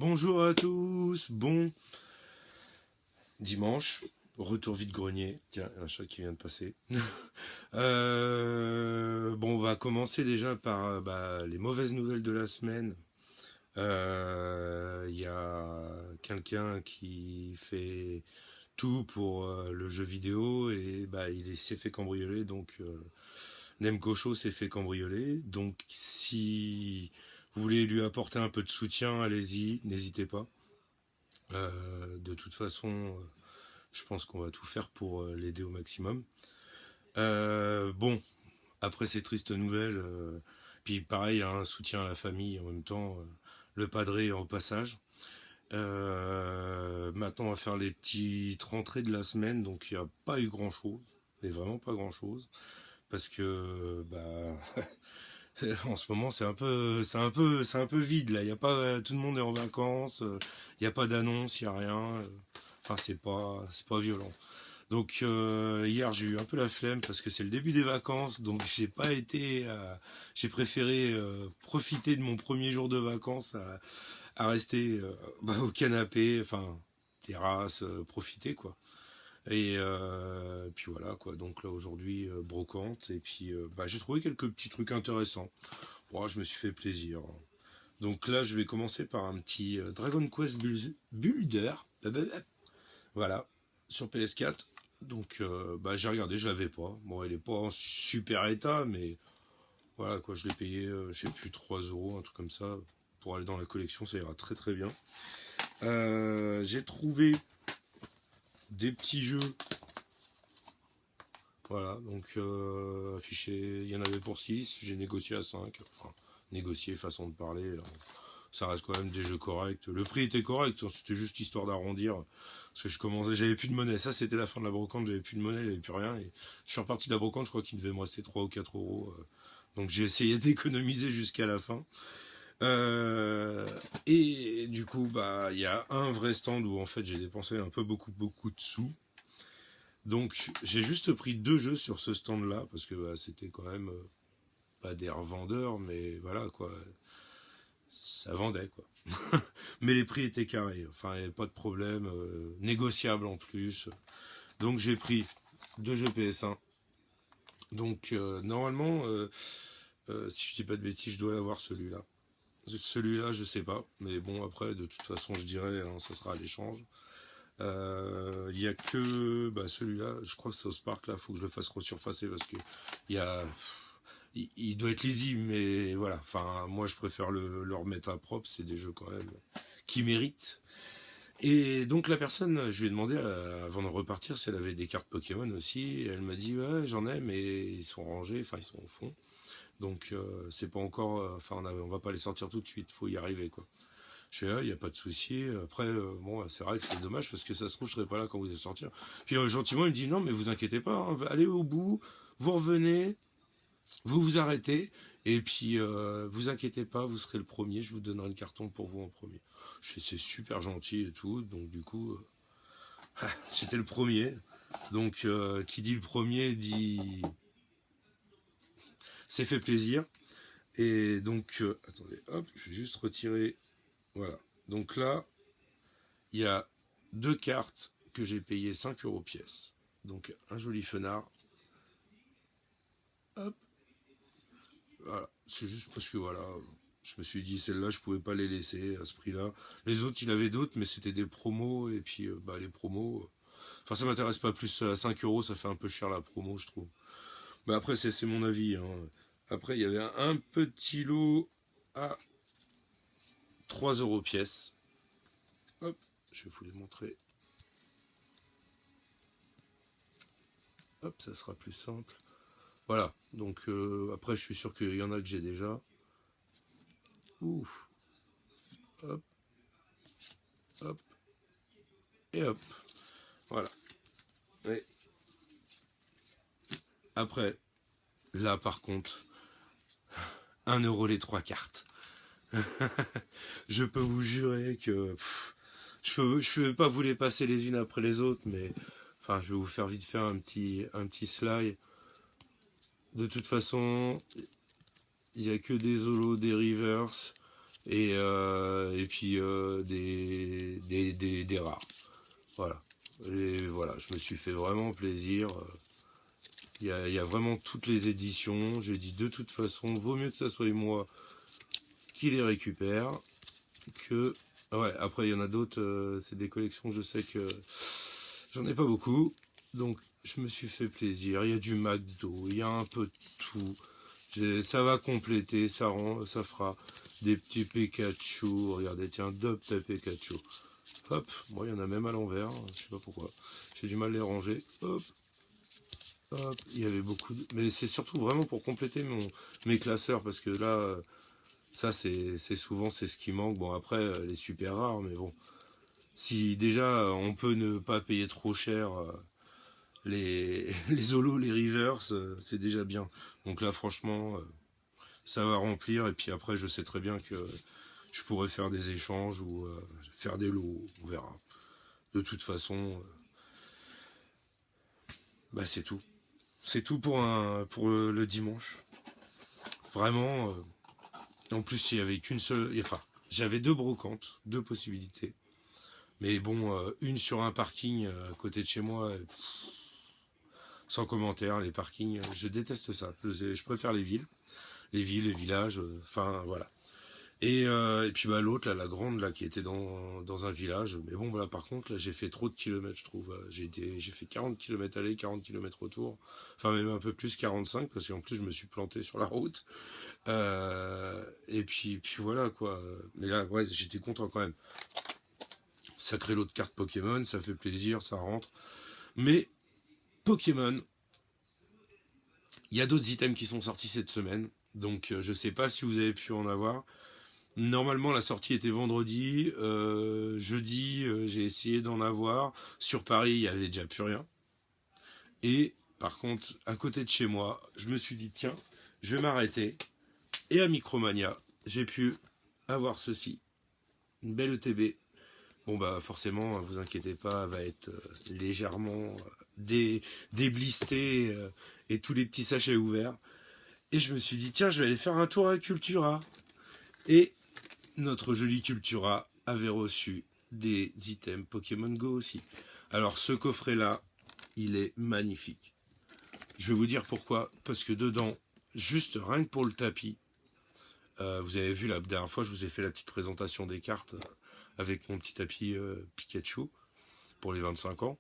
Bonjour à tous, bon dimanche, retour vide-grenier, tiens, un chat qui vient de passer. Bon, on va commencer déjà par les mauvaises nouvelles de la semaine. Il y a quelqu'un qui fait tout pour le jeu vidéo et s'est fait cambrioler, donc Nemcocho s'est fait cambrioler, donc si vous voulez lui apporter un peu de soutien, allez-y, n'hésitez pas. De toute façon, je pense qu'on va tout faire pour l'aider au maximum. Bon, après ces tristes nouvelles, puis pareil, un soutien à la famille en même temps, le padré en passage. Maintenant, on va faire les petites rentrées de la semaine, donc il n'y a pas eu grand-chose, mais vraiment pas grand-chose, parce que en ce moment c'est un peu vide là. Il y a pas, tout le monde est en vacances, il n'y a pas d'annonce, il y a rien. Enfin, c'est pas violent. Donc hier j'ai eu un peu la flemme parce que c'est le début des vacances, donc j'ai préféré profiter de mon premier jour de vacances à rester au canapé, enfin terrasse, profiter quoi. Et puis voilà quoi. Donc là aujourd'hui brocante et puis j'ai trouvé quelques petits trucs intéressants. Bon, je me suis fait plaisir. Donc là je vais commencer par un petit Dragon Quest Builder. Voilà, sur PS4. Donc j'ai regardé, je l'avais pas. Bon, il est pas en super état, mais voilà quoi, je l'ai payé, je sais plus, 3 €, un truc comme ça. Pour aller dans la collection, ça ira très très bien. J'ai trouvé des petits jeux. Voilà, donc affiché, il y en avait pour 6, j'ai négocié à 5. Enfin, négocié, façon de parler. Ça reste quand même des jeux corrects. Le prix était correct, c'était juste histoire d'arrondir. Parce que j'avais plus de monnaie. Ça, c'était la fin de la brocante, j'avais plus de monnaie, j'avais plus rien. Et je suis reparti de la brocante, je crois qu'il devait me rester 3 ou 4 €. Donc j'ai essayé d'économiser jusqu'à la fin. Et du coup, il y a un vrai stand où en fait j'ai dépensé un peu beaucoup de sous. Donc j'ai juste pris 2 jeux sur ce stand-là, parce que c'était quand même pas des revendeurs, mais voilà quoi. Ça vendait quoi. Mais les prix étaient carrés, enfin il n'y avait pas de problème, négociable en plus. Donc j'ai pris 2 jeux PS1. Donc normalement, si je dis pas de bêtises, je dois avoir celui-là. Celui-là, je sais pas, mais bon après, de toute façon, je dirais, hein, ça sera à l'échange. Il y a que celui-là, je crois que c'est au Spark là, faut que je le fasse resurfacer parce que il y a il doit être lisible, mais voilà. Enfin, moi, je préfère le remettre à propre. C'est des jeux quand même qui méritent. Et donc la personne, je lui ai demandé avant de repartir si elle avait des cartes Pokémon aussi. Et elle m'a dit ouais, j'en ai, mais ils sont rangés, enfin ils sont au fond. Donc c'est pas encore, enfin on va pas les sortir tout de suite. Faut y arriver quoi. Je fais il y a pas de souci. Après bon, c'est vrai que c'est dommage parce que ça se trouve je serais pas là quand vous allez sortir. Puis gentiment il me dit non mais vous inquiétez pas, hein, allez au bout, vous revenez. Vous vous arrêtez et puis vous inquiétez pas, vous serez le premier, je vous donnerai le carton pour vous en premier. Je fais c'est super gentil et tout, donc du coup j'étais le premier. Donc qui dit le premier dit c'est fait plaisir. Et donc attendez, hop, je vais juste retirer. Voilà. Donc là, il y a 2 cartes que j'ai payées 5 € pièce. Donc un joli fenard. Hop. Voilà, c'est juste parce que voilà, je me suis dit celle-là je pouvais pas les laisser à ce prix-là. Les autres il avait d'autres mais c'était des promos et puis les promos. Enfin ça m'intéresse pas plus à 5 € ça fait un peu cher la promo je trouve. Mais après c'est mon avis. Hein. Après il y avait un petit lot à 3 € pièce. Hop, je vais vous les montrer. Hop, ça sera plus simple. Voilà, donc après je suis sûr qu'il y en a que j'ai déjà. Ouf. Hop, hop, et hop. Voilà. Et après, là par contre, 1 € les 3 cartes. Je peux vous jurer que je peux pas vous les passer les unes après les autres, mais enfin je vais vous faire vite faire un petit slide. De toute façon, il n'y a que des holos, des reverse. et puis des rares. Voilà. Et voilà, je me suis fait vraiment plaisir. Il y a vraiment toutes les éditions. J'ai dit de toute façon, vaut mieux que ça soit moi qui les récupère que... Ouais, après il y en a d'autres, c'est des collections, je sais que j'en ai pas beaucoup. Donc je me suis fait plaisir. Il y a du McDo, il y a un peu de tout. Ça va compléter, ça fera des petits Pikachu. Regardez, tiens, deux petits Pikachu. Hop, bon, il y en a même à l'envers, je sais pas pourquoi. J'ai du mal à les ranger. Hop, hop, il y avait beaucoup de... Mais c'est surtout vraiment pour compléter mes classeurs, parce que là, ça c'est souvent c'est ce qui manque. Bon, après, les super rares, mais bon. Si déjà on peut ne pas payer trop cher les holos, les rivers, c'est déjà bien. Donc là, franchement, ça va remplir. Et puis après, je sais très bien que je pourrais faire des échanges ou faire des lots, on verra. De toute façon, bah c'est tout. C'est tout pour le dimanche. Vraiment. En plus, il y avait qu'une seule. Enfin, j'avais deux brocantes, deux possibilités. Mais bon, une sur un parking à côté de chez moi. Sans commentaire, les parkings, je déteste ça. Je préfère les villes, les villages, enfin voilà. Et puis bah l'autre, là, la grande, là, qui était dans un village. Mais bon, là, par contre, là, j'ai fait trop de kilomètres, je trouve. J'ai fait 40 kilomètres aller, 40 kilomètres retour. Enfin, même un peu plus, 45, parce qu'en plus, je me suis planté sur la route. Et puis voilà, quoi. Mais là, ouais, j'étais content quand même. Sacré lot de cartes Pokémon, ça fait plaisir, ça rentre. Mais Pokémon, il y a d'autres items qui sont sortis cette semaine. Donc, je sais pas si vous avez pu en avoir. Normalement, la sortie était vendredi. Jeudi, j'ai essayé d'en avoir. Sur Paris, il y avait déjà plus rien. Et par contre, à côté de chez moi, je me suis dit, tiens, je vais m'arrêter. Et à Micromania, j'ai pu avoir ceci. Une belle ETB. Bon, bah forcément, vous inquiétez pas, elle va être légèrement déblisté et tous les petits sachets ouverts. Et je me suis dit, tiens, je vais aller faire un tour à Cultura. Et notre jolie Cultura avait reçu des items Pokémon Go aussi. Alors ce coffret-là, il est magnifique. Je vais vous dire pourquoi. Parce que dedans, juste rien que pour le tapis, vous avez vu la dernière fois, je vous ai fait la petite présentation des cartes avec mon petit tapis Pikachu pour les 25 ans.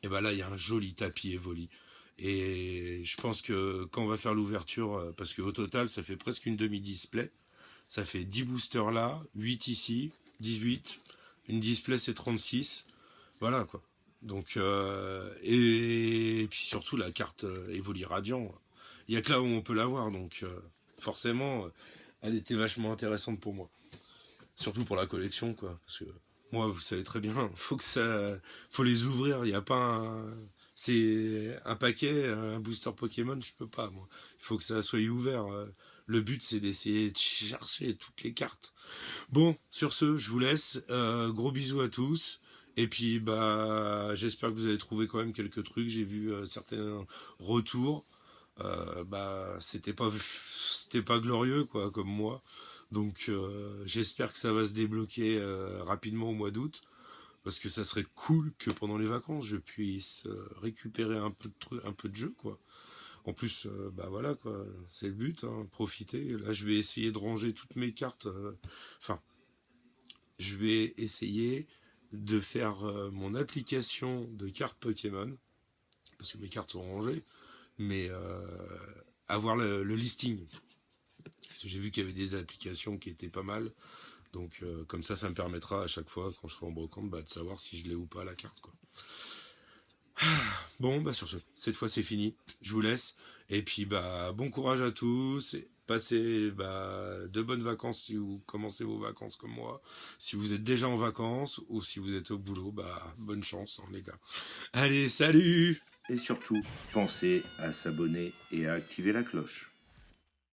Et ben là, il y a un joli tapis Evoli. Et je pense que quand on va faire l'ouverture, parce qu'au total, ça fait presque une demi-display. Ça fait 10 boosters là, 8 ici, 18. Une display, c'est 36. Voilà, quoi. Donc, et puis surtout, la carte Evoli Radiant. Il n'y a que là où on peut l'avoir. Donc, forcément, elle était vachement intéressante pour moi. Surtout pour la collection, quoi. Parce que moi, vous savez très bien, faut les ouvrir. Il n'y a pas c'est un paquet, un booster Pokémon, je peux pas, moi. Il faut que ça soit ouvert. Le but, c'est d'essayer de chercher toutes les cartes. Bon, sur ce, je vous laisse. Gros bisous à tous. Et puis, bah, j'espère que vous avez trouvé quand même quelques trucs. J'ai vu certains retours. Bah, c'était pas glorieux, quoi, comme moi. Donc, j'espère que ça va se débloquer rapidement au mois d'août. Parce que ça serait cool que pendant les vacances, je puisse récupérer un peu de jeu, quoi. En plus, bah voilà, quoi, c'est le but, hein, profiter. Là, je vais essayer de ranger toutes mes cartes. Enfin, je vais essayer de faire mon application de cartes Pokémon, parce que mes cartes sont rangées, mais avoir le listing. Parce que j'ai vu qu'il y avait des applications qui étaient pas mal. Donc, comme ça me permettra à chaque fois, quand je serai en brocante, bah, de savoir si je l'ai ou pas la carte, quoi. Bon, bah sur ce, cette fois c'est fini. Je vous laisse. Et puis bah bon courage à tous. Passez de bonnes vacances si vous commencez vos vacances comme moi. Si vous êtes déjà en vacances ou si vous êtes au boulot, bah bonne chance, hein, les gars. Allez, salut! Et surtout, pensez à s'abonner et à activer la cloche.